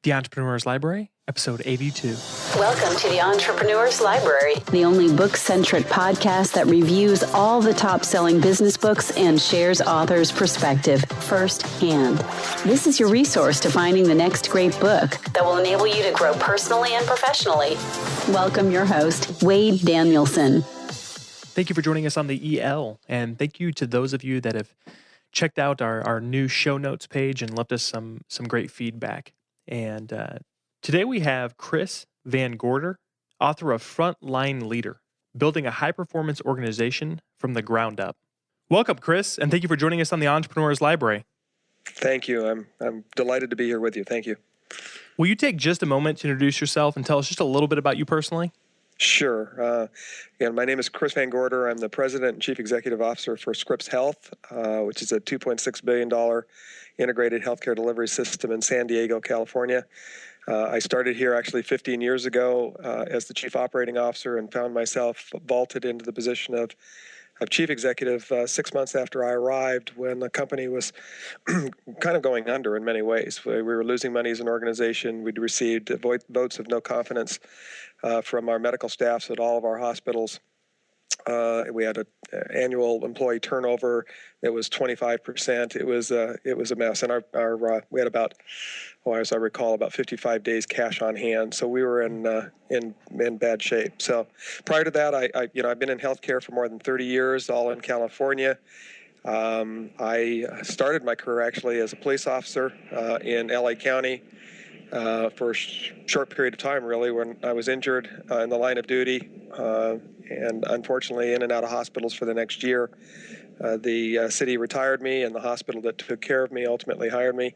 The Entrepreneur's Library, episode 82. Welcome to the Entrepreneur's Library, the only book-centric podcast that reviews all the top-selling business books and shares authors' perspective firsthand. This is your resource to finding the next great book that will enable you to grow personally and professionally. Welcome your host, Wade Danielson. Thank you for joining us on the EL, and thank you to those of you that have checked out our new show notes page and left us some great feedback. And today we have Chris Van Gorder, author of Frontline Leader, Building a High-Performance Organization from the Ground Up. Welcome, Chris, and thank you for joining us on the Entrepreneur's Library. Thank you. I'm delighted to be here with you. Thank you. Will you take just a moment to introduce yourself and tell us just a little bit about you personally? Sure. Again, my name is Chris Van Gorder. I'm the President and Chief Executive Officer for Scripps Health, which is a $2.6 billion integrated healthcare delivery system in San Diego, California. I started here actually 15 years ago as the Chief Operating Officer and found myself vaulted into the position of Chief Executive 6 months after I arrived, when the company was kind of going under in many ways. We were losing money as an organization. We'd received votes of no confidence from our medical staffs at all of our hospitals. We had an annual employee turnover that was 25%. It was a mess, and we had about, as I recall, about 55 days cash on hand. So we were in bad shape. So prior to that, I've been in healthcare for more than 30 years, all in California. I started my career actually as a police officer in LA County for a short period of time, really, when I was injured in the line of duty. And unfortunately in and out of hospitals for the next year. The city retired me, and the hospital that took care of me ultimately hired me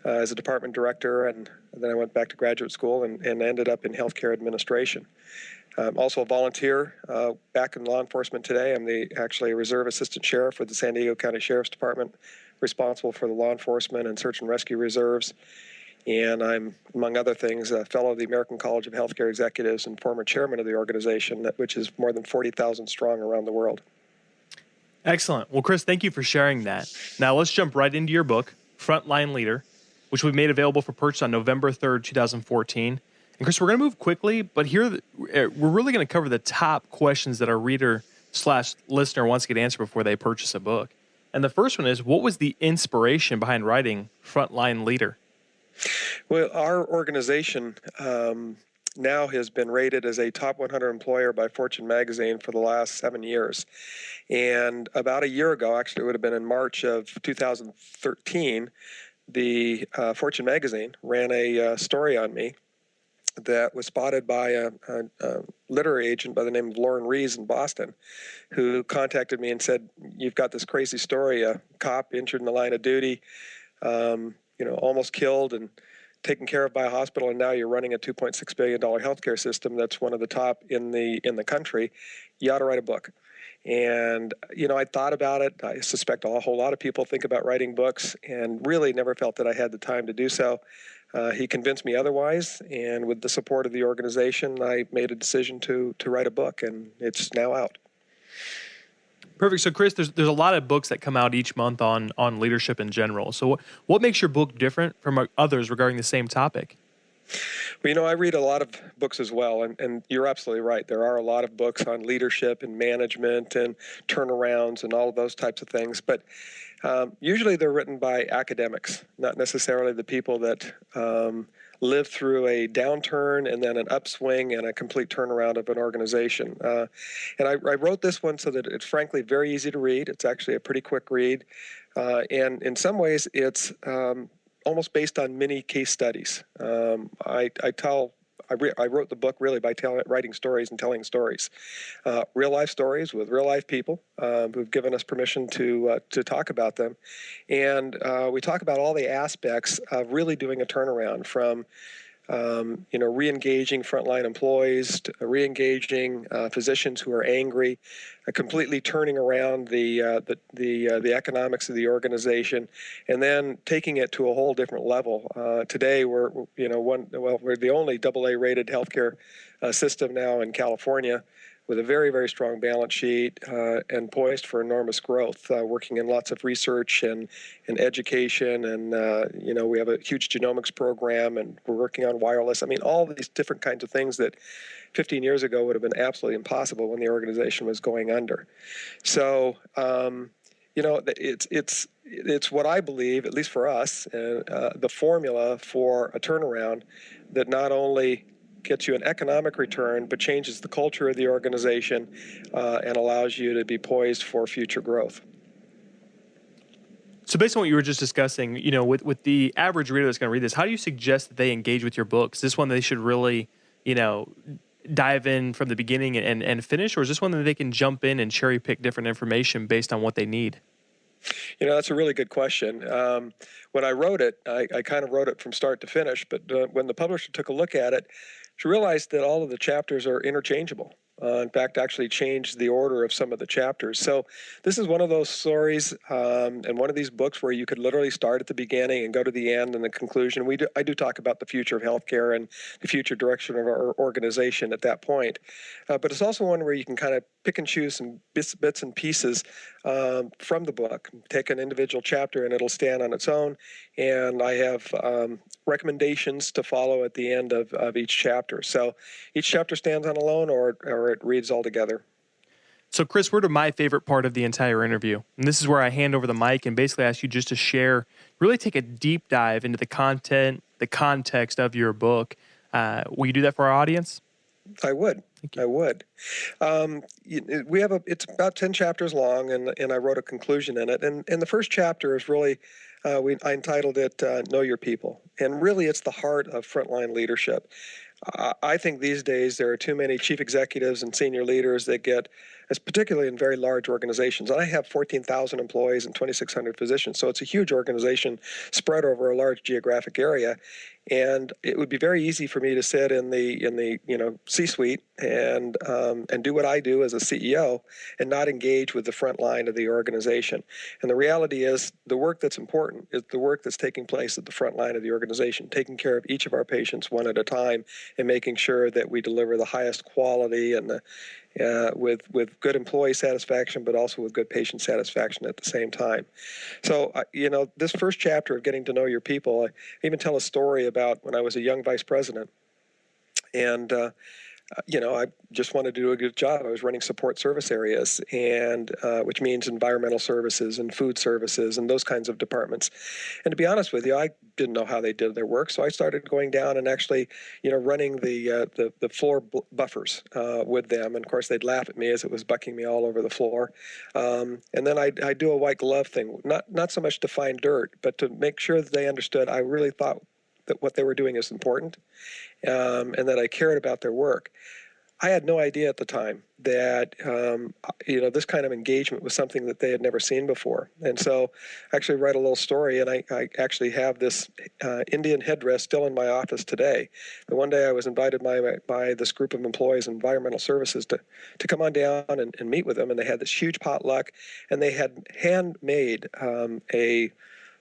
as a department director, and then I went back to graduate school and ended up in healthcare administration. I'm also a volunteer back in law enforcement today. I'm actually a reserve assistant sheriff for the San Diego County Sheriff's Department, responsible for the law enforcement and search and rescue reserves. And I'm, among other things, a fellow of the American College of Healthcare Executives and former chairman of the organization, which is more than 40,000 strong around the world. Excellent. Well, Chris, thank you for sharing that. Now let's jump right into your book, Frontline Leader, which we've made available for purchase on November 3rd, 2014. And Chris, we're going to move quickly, but here we're really going to cover the top questions that our reader/listener wants to get answered before they purchase a book. And the first one is, what was the inspiration behind writing Frontline Leader? Well, our organization now has been rated as a top 100 employer by Fortune magazine for the last 7 years. And about a year ago, actually it would have been in March of 2013, the Fortune magazine ran a story on me that was spotted by a literary agent by the name of Lauren Rees in Boston, who contacted me and said, "You've got this crazy story, a cop injured in the line of duty, almost killed and taken care of by a hospital, and now you're running a $2.6 billion healthcare system that's one of the top in the country. You ought to write a book." And, I thought about it. I suspect a whole lot of people think about writing books, and really never felt that I had the time to do so. He convinced me otherwise, and with the support of the organization, I made a decision to write a book, and it's now out. Perfect. So, Chris, there's a lot of books that come out each month on leadership in general. So what makes your book different from others regarding the same topic? Well, I read a lot of books as well, and you're absolutely right. There are a lot of books on leadership and management and turnarounds and all of those types of things. But usually they're written by academics, not necessarily the people that lived through a downturn and then an upswing and a complete turnaround of an organization. And I wrote this one so that it's frankly very easy to read. It's actually a pretty quick read. And in some ways, it's almost based on many case studies. I wrote the book really by writing stories and telling stories, real life stories with real life people who've given us permission to talk about them, and we talk about all the aspects of really doing a turnaround from re-engaging frontline employees, to re-engaging physicians who are angry, completely turning around the economics of the organization, and then taking it to a whole different level. Today, we're the only AA rated healthcare system now in California. with a very, very strong balance sheet and poised for enormous growth, working in lots of research and education. And, we have a huge genomics program, and we're working on wireless. I mean, all these different kinds of things that 15 years ago would have been absolutely impossible when the organization was going under. So, it's what I believe, at least for us, the formula for a turnaround that not only gets you an economic return, but changes the culture of the organization and allows you to be poised for future growth. So based on what you were just discussing, with the average reader that's going to read this, how do you suggest that they engage with your books? Is this one they should really, dive in from the beginning and finish, or is this one that they can jump in and cherry pick different information based on what they need? That's a really good question. When I wrote it, I kind of wrote it from start to finish, but when the publisher took a look at it, she realized that all of the chapters are interchangeable. In fact, actually changed the order of some of the chapters. So this is one of those stories and one of these books where you could literally start at the beginning and go to the end and the conclusion. I do talk about the future of healthcare and the future direction of our organization at that point. But it's also one where you can kind of pick and choose some bits and pieces from the book. Take an individual chapter and it'll stand on its own. And I have recommendations to follow at the end of each chapter. So each chapter stands on alone or it reads all together. So Chris, we're to my favorite part of the entire interview. And this is where I hand over the mic and basically ask you just to share, really take a deep dive into the content, the context of your book. Will you do that for our audience? I would. I would. It's about 10 chapters long, and I wrote a conclusion in it. And the first chapter is really, I entitled it Know Your People. And really, it's the heart of frontline leadership. I think these days there are too many chief executives and senior leaders that get, as particularly in very large organizations. And I have 14,000 employees and 2,600 physicians, so it's a huge organization spread over a large geographic area. And it would be very easy for me to sit in the C-suite and do what I do as a CEO and not engage with the front line of the organization. And the reality is the work that's important is the work that's taking place at the front line of the organization, taking care of each of our patients one at a time and making sure that we deliver the highest quality and with good employee satisfaction, but also with good patient satisfaction at the same time. So, this first chapter of Getting to Know Your People, I even tell a story about when I was a young vice president. And, I just wanted to do a good job. I was running support service areas, and which means environmental services and food services and those kinds of departments. And to be honest with you, I didn't know how they did their work, so I started going down and actually, running the floor buffers with them. And of course, they'd laugh at me as it was bucking me all over the floor. And then I do a white glove thing, not so much to find dirt, but to make sure that they understood I really thought that what they were doing is important, and that I cared about their work. I had no idea at the time that, this kind of engagement was something that they had never seen before. And so I actually write a little story, and I actually have this Indian headdress still in my office today. And one day I was invited by this group of employees in environmental services to come on down and meet with them, and they had this huge potluck, and they had handmade a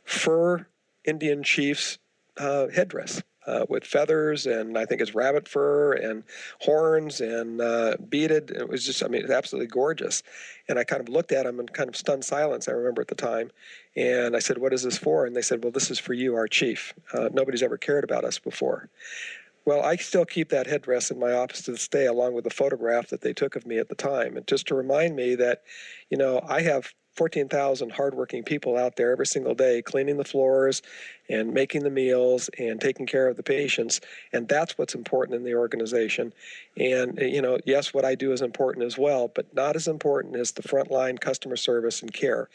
fur Indian chief's headdress with feathers, and I think it's rabbit fur and horns and beaded. It was just, it's absolutely gorgeous. And I kind of looked at them in kind of stunned silence, I remember at the time. And I said, "What is this for?" And they said, "Well, this is for you, our chief. Nobody's ever cared about us before." Well, I still keep that headdress in my office to this day, along with the photograph that they took of me at the time. And just to remind me that, I have 14,000 hardworking people out there every single day cleaning the floors and making the meals and taking care of the patients. And that's what's important in the organization. And, yes, what I do is important as well, but not as important as the frontline customer service and care.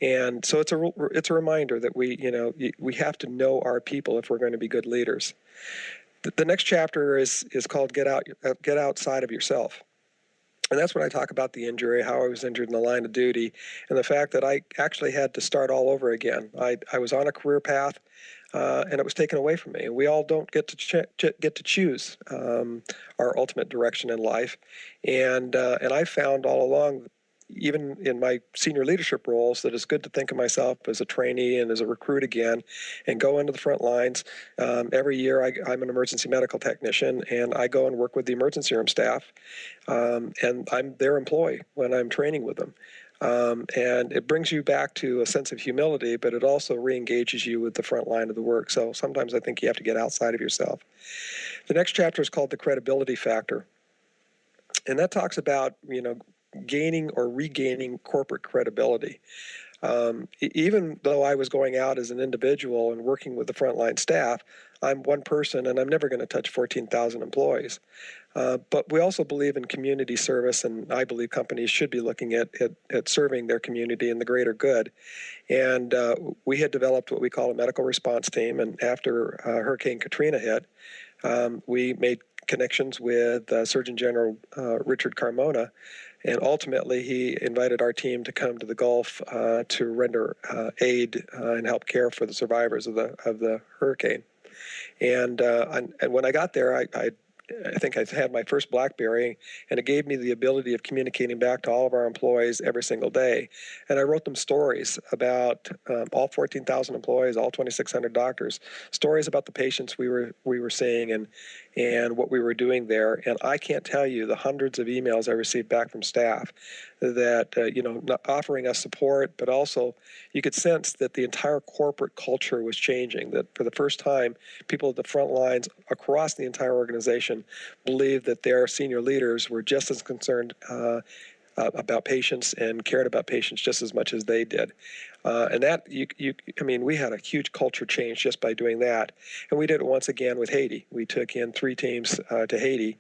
And so it's a reminder that we have to know our people if we're going to be good leaders. The next chapter is called Get Outside of Yourself. And that's when I talk about the injury, how I was injured in the line of duty, and the fact that I actually had to start all over again. I was on a career path, and it was taken away from me. And we all don't get to choose our ultimate direction in life. And I found all along even in my senior leadership roles, that it's good to think of myself as a trainee and as a recruit again, and go into the front lines. Every year, I'm an emergency medical technician, and I go and work with the emergency room staff, and I'm their employee when I'm training with them. And it brings you back to a sense of humility, but it also re-engages you with the front line of the work. So sometimes I think you have to get outside of yourself. The next chapter is called the credibility factor. And that talks about, gaining or regaining corporate credibility. Even though I was going out as an individual and working with the frontline staff, I'm one person and I'm never going to touch 14,000 employees. But we also believe in community service, and I believe companies should be looking at serving their community and the greater good. And we had developed what we call a medical response team, and after Hurricane Katrina hit, we made connections with Surgeon General Richard Carmona, and ultimately he invited our team to come to the Gulf to render aid and help care for the survivors of the hurricane. And when I got there, I think I had my first BlackBerry, and it gave me the ability of communicating back to all of our employees every single day. And I wrote them stories about all 14,000 employees, all 2,600 doctors, stories about the patients we were seeing and what we were doing there. And I can't tell you the hundreds of emails I received back from staff that, not offering us support, but also you could sense that the entire corporate culture was changing, that for the first time, people at the front lines across the entire organization believed that their senior leaders were just as concerned about patients and cared about patients just as much as they did. And that, we had a huge culture change just by doing that. And we did it once again with Haiti. We took in 3 teams to Haiti.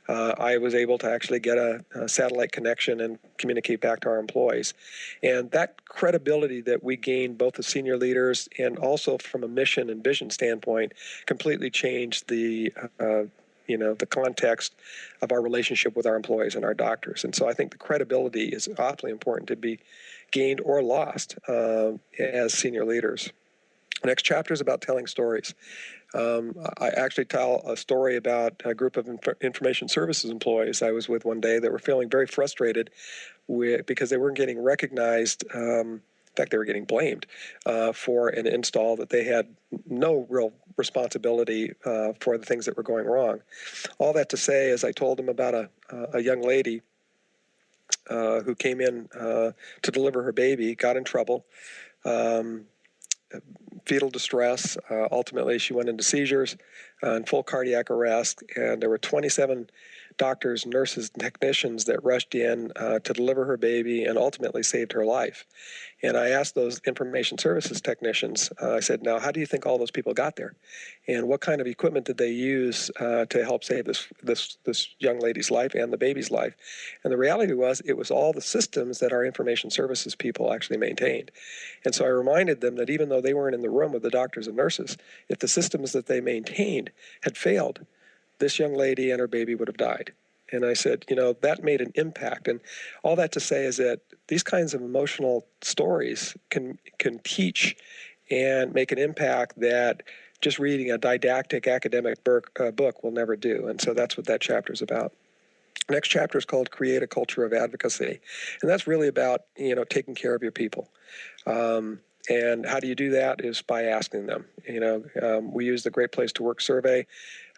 I was able to actually get a satellite connection and communicate back to our employees. And that credibility that we gained, both as senior leaders and also from a mission and vision standpoint, completely changed the context of our relationship with our employees and our doctors. And so I think the credibility is awfully important to be gained or lost as senior leaders. The next chapter is about telling stories. I actually tell a story about a group of information services employees I was with one day that were feeling very frustrated because they weren't getting recognized. In fact, they were getting blamed for an install that they had no real responsibility for the things that were going wrong. All that to say is I told them about a young lady who came in to deliver her baby, got in trouble, fetal distress. Ultimately, she went into seizures and full cardiac arrest, and there were 27 doctors, nurses, and technicians that rushed in to deliver her baby and ultimately saved her life. And I asked those information services technicians, I said, now, how do you think all those people got there? And what kind of equipment did they use to help save this young lady's life and the baby's life? And the reality was, it was all the systems that our information services people actually maintained. And so I reminded them that even though they weren't in the room with the doctors and nurses, if the systems that they maintained had failed, this young lady and her baby would have died. And I said, that made an impact. And all that to say is that these kinds of emotional stories can teach and make an impact that just reading a didactic academic book will never do. And so that's what that chapter is about. Next chapter is called Create a Culture of Advocacy. And that's really about, taking care of your people. And how do you do that is by asking them. We use the Great Place to Work survey.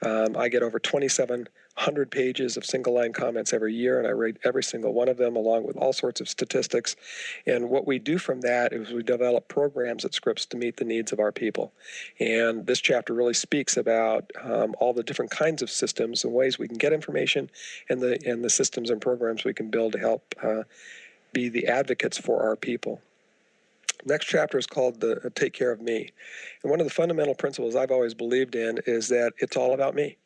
I get over 2,700 pages of single-line comments every year, and I read every single one of them along with all sorts of statistics. And what we do from that is we develop programs at Scripps to meet the needs of our people. And this chapter really speaks about all the different kinds of systems and ways we can get information and the systems and programs we can build to help be the advocates for our people. Next chapter is called the Take Care of Me. And one of the fundamental principles I've always believed in is that it's all about me.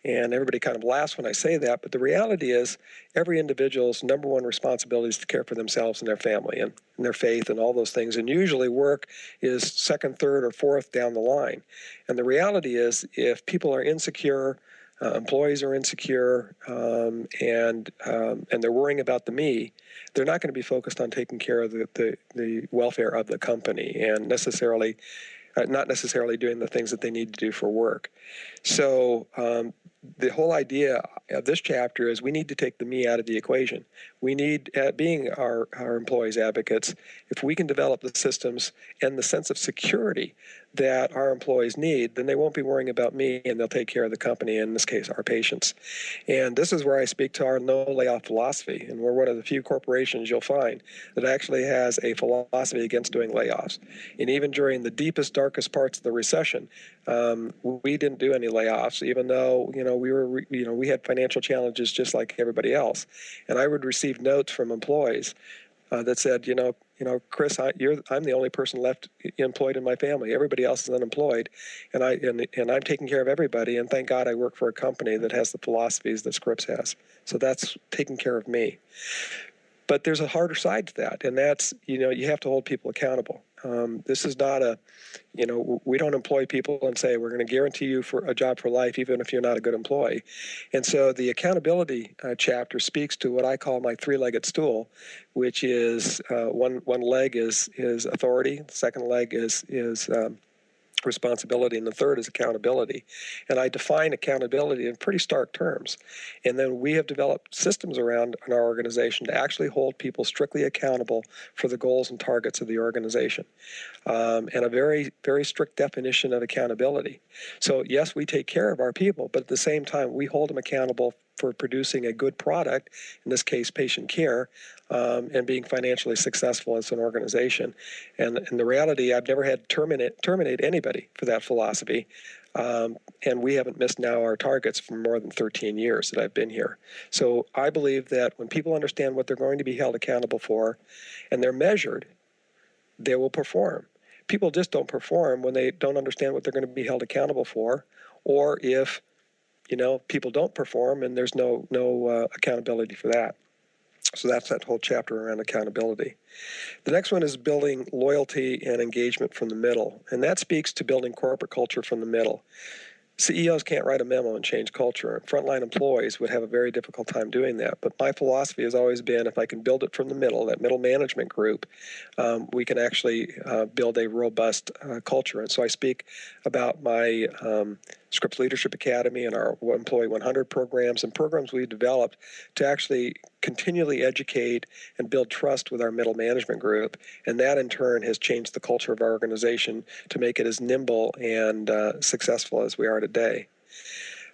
And everybody kind of laughs when I say that, but the reality is every individual's number one responsibility is to care for themselves and their family and their faith and all those things. And usually work is second, third, or fourth down the line. And the reality is if people are insecure, employees are insecure, and they're worrying about the me, they're not going to be focused on taking care of the welfare of the company and not necessarily doing the things that they need to do for work. So the whole idea of this chapter is we need to take the me out of the equation. We need, being our employees' advocates, if we can develop the systems and the sense of security that our employees need, then they won't be worrying about me, and they'll take care of the company, in this case, our patients. And this is where I speak to our no layoff philosophy. And we're one of the few corporations you'll find that actually has a philosophy against doing layoffs. And even during the deepest, darkest parts of the recession, we didn't do any layoffs, even though we had financial challenges just like everybody else. And I would receive notes from employees that said, Chris, I'm the only person left employed in my family. Everybody else is unemployed, and I'm taking care of everybody. And thank God I work for a company that has the philosophies that Scripps has. So that's taking care of me. But there's a harder side to that, and that's, you have to hold people accountable. This is not we don't employ people and say we're going to guarantee you for a job for life, even if you're not a good employee. And so the accountability chapter speaks to what I call my three-legged stool, which is one leg is authority, the second leg is responsibility, and the third is accountability. And I define accountability in pretty stark terms. And then we have developed systems around in our organization to actually hold people strictly accountable for the goals and targets of the organization, and a very, very strict definition of accountability. So yes, we take care of our people, but at the same time, we hold them accountable for producing a good product, in this case, patient care, and being financially successful as an organization. And the reality, I've never had to terminate anybody for that philosophy. And we haven't missed now our targets for more than 13 years that I've been here. So I believe that when people understand what they're going to be held accountable for, and they're measured, they will perform. People just don't perform when they don't understand what they're going to be held accountable for, or if people don't perform and there's no accountability for that. So that's that whole chapter around accountability. The next one is building loyalty and engagement from the middle, and that speaks to building corporate culture from the middle. CEOs can't write a memo and change culture, and frontline employees would have a very difficult time doing that. But my philosophy has always been, if I can build it from the middle, that middle management group, we can actually build a robust culture. And so I speak about my Scripps Leadership Academy and our Employee 100 programs and programs we've developed to actually continually educate and build trust with our middle management group. And that in turn has changed the culture of our organization to make it as nimble and successful as we are today.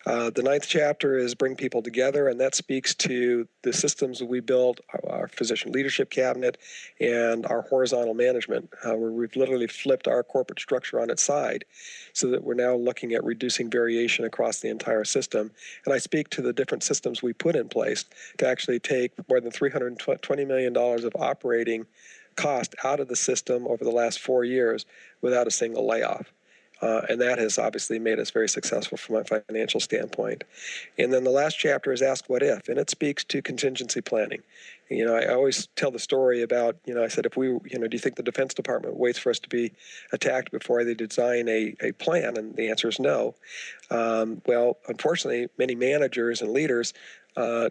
The ninth chapter is bring people together, and that speaks to the systems that we built, our physician leadership cabinet and our horizontal management, where we've literally flipped our corporate structure on its side so that we're now looking at reducing variation across the entire system. And I speak to the different systems we put in place to actually take more than $320 million of operating cost out of the system over the last 4 years without a single layoff. And that has obviously made us very successful from a financial standpoint. And then the last chapter is Ask What If, and it speaks to contingency planning. I always tell the story about, I said, if we, do you think the Defense Department waits for us to be attacked before they design a plan? And the answer is no. Well, unfortunately, many managers and leaders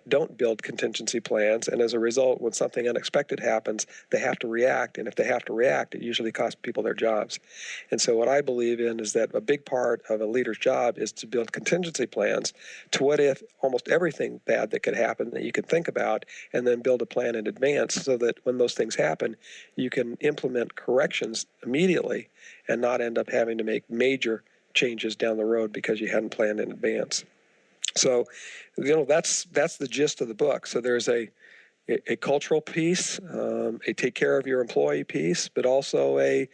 don't build contingency plans, and as a result, when something unexpected happens, they have to react, and if they have to react, it usually costs people their jobs. And so what I believe in is that a big part of a leader's job is to build contingency plans to what if almost everything bad that could happen that you can think about, and then build a plan in advance so that when those things happen, you can implement corrections immediately and not end up having to make major changes down the road because you hadn't planned in advance. So, that's the gist of the book. So there's a cultural piece, a take care of your employee piece, but also a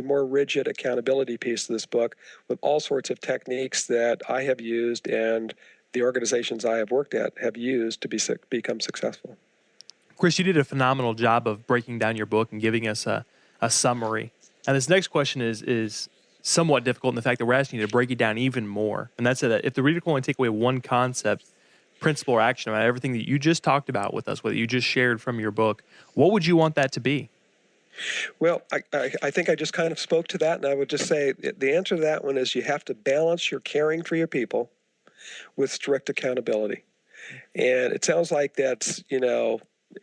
more rigid accountability piece to this book with all sorts of techniques that I have used and the organizations I have worked at have used to become successful. Chris, you did a phenomenal job of breaking down your book and giving us a summary. And this next question is somewhat difficult in the fact that we're asking you to break it down even more. And that's that if the reader can only take away one concept, principle, or action about everything that you just talked about with us, what you just shared from your book, what would you want that to be? Well, I think I just kind of spoke to that, and I would just say the answer to that one is you have to balance your caring for your people with strict accountability. And it sounds like that's,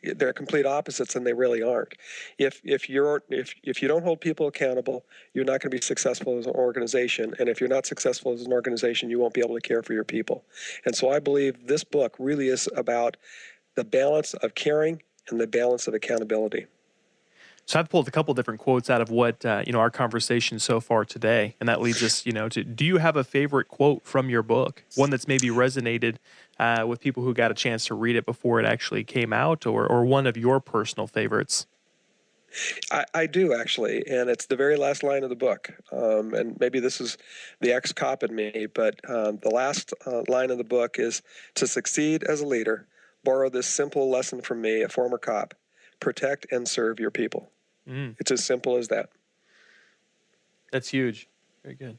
they're complete opposites, and they really aren't. If you don't hold people accountable, you're not going to be successful as an organization. And if you're not successful as an organization, you won't be able to care for your people. And so I believe this book really is about the balance of caring and the balance of accountability. So I've pulled a couple different quotes out of what our conversation so far today, and that leads us, to, do you have a favorite quote from your book? One that's maybe resonated with people who got a chance to read it before it actually came out, or one of your personal favorites? I do, actually, and it's the very last line of the book. And maybe this is the ex-cop in me, but the last line of the book is, "To succeed as a leader, borrow this simple lesson from me, a former cop: protect and serve your people." It's as simple as that. That's huge. Very good.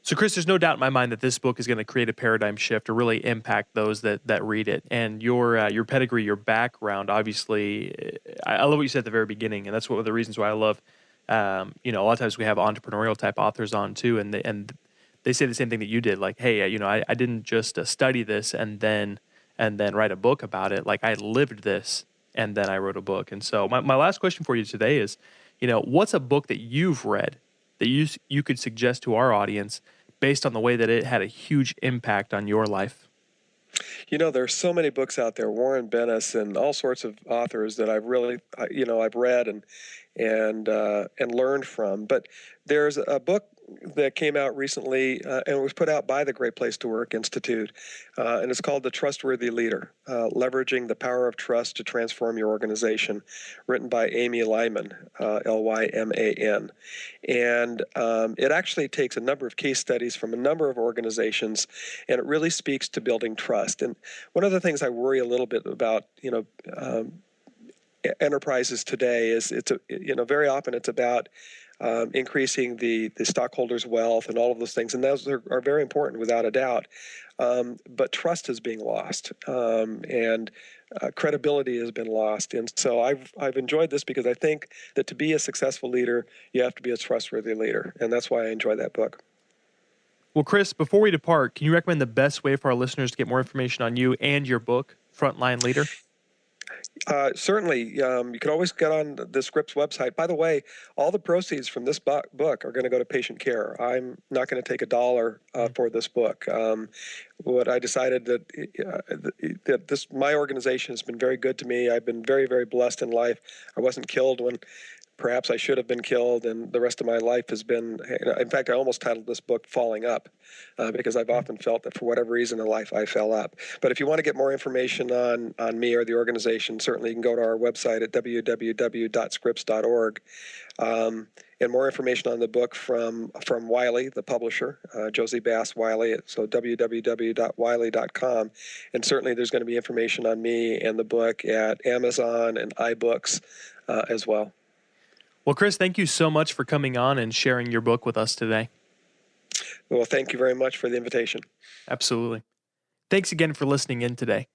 So, Chris, there's no doubt in my mind that this book is going to create a paradigm shift or really impact those that read it. And your pedigree, your background, obviously, I love what you said at the very beginning, and that's one of the reasons why I love. A lot of times we have entrepreneurial type authors on too, and they say the same thing that you did. Like, hey, I didn't just study this and then write a book about it. Like, I lived this and then I wrote a book. And so my last question for you today is, what's a book that you've read that you could suggest to our audience based on the way that it had a huge impact on your life? There's so many books out there, Warren Bennis and all sorts of authors that I've really, I've read and learned from. But there's a book that came out recently and was put out by the Great Place to Work Institute, and it's called The Trustworthy Leader: Leveraging the Power of Trust to Transform Your Organization, written by Amy Lyman, Lyman. And it actually takes a number of case studies from a number of organizations, and it really speaks to building trust. And one of the things I worry a little bit about, enterprises today is very often it's about increasing the stockholders' wealth and all of those things, and those are very important without a doubt. But trust is being lost, and credibility has been lost. And so I've enjoyed this because I think that to be a successful leader, you have to be a trustworthy leader, and that's why I enjoy that book. Well, Chris, before we depart, can you recommend the best way for our listeners to get more information on you and your book, Frontline Leader? Certainly. You can always get on the Scripps website. By the way, all the proceeds from this book are going to go to patient care. I'm not going to take $1 for this book. What I decided that my organization has been very good to me. I've been very, very blessed in life. I wasn't killed when perhaps I should have been killed, and the rest of my life has been, in fact, I almost titled this book Falling Up, because I've often felt that for whatever reason in life I fell up. But if you want to get more information on me or the organization, certainly you can go to our website at www.scripps.org. And more information on the book from Wiley, the publisher, Josie Bass Wiley, so www.wiley.com. And certainly there's going to be information on me and the book at Amazon and iBooks as well. Well, Chris, thank you so much for coming on and sharing your book with us today. Well, thank you very much for the invitation. Absolutely. Thanks again for listening in today.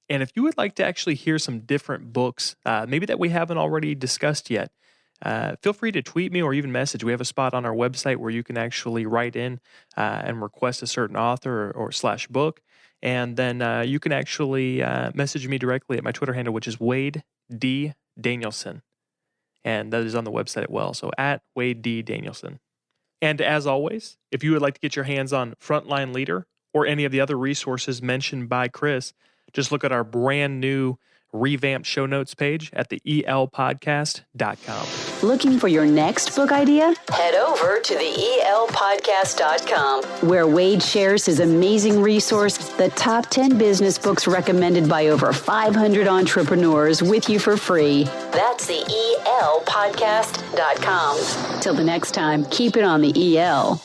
And if you would like to actually hear some different books, maybe that we haven't already discussed yet, feel free to tweet me or even message. We have a spot on our website where you can actually write in and request a certain author or / book. And then you can actually message me directly at my Twitter handle, which is Wade D. Danielson. And that is on the website as well. So at Wade D. Danielson. And as always, if you would like to get your hands on Frontline Leader or any of the other resources mentioned by Chris, just look at our brand new revamped show notes page at the elpodcast.com. Looking for your next book idea? Head over to the elpodcast.com, where Wade shares his amazing resource, the top 10 business books recommended by over 500 entrepreneurs, with you for free. That's the elpodcast.com. Till the next time, keep it on the EL.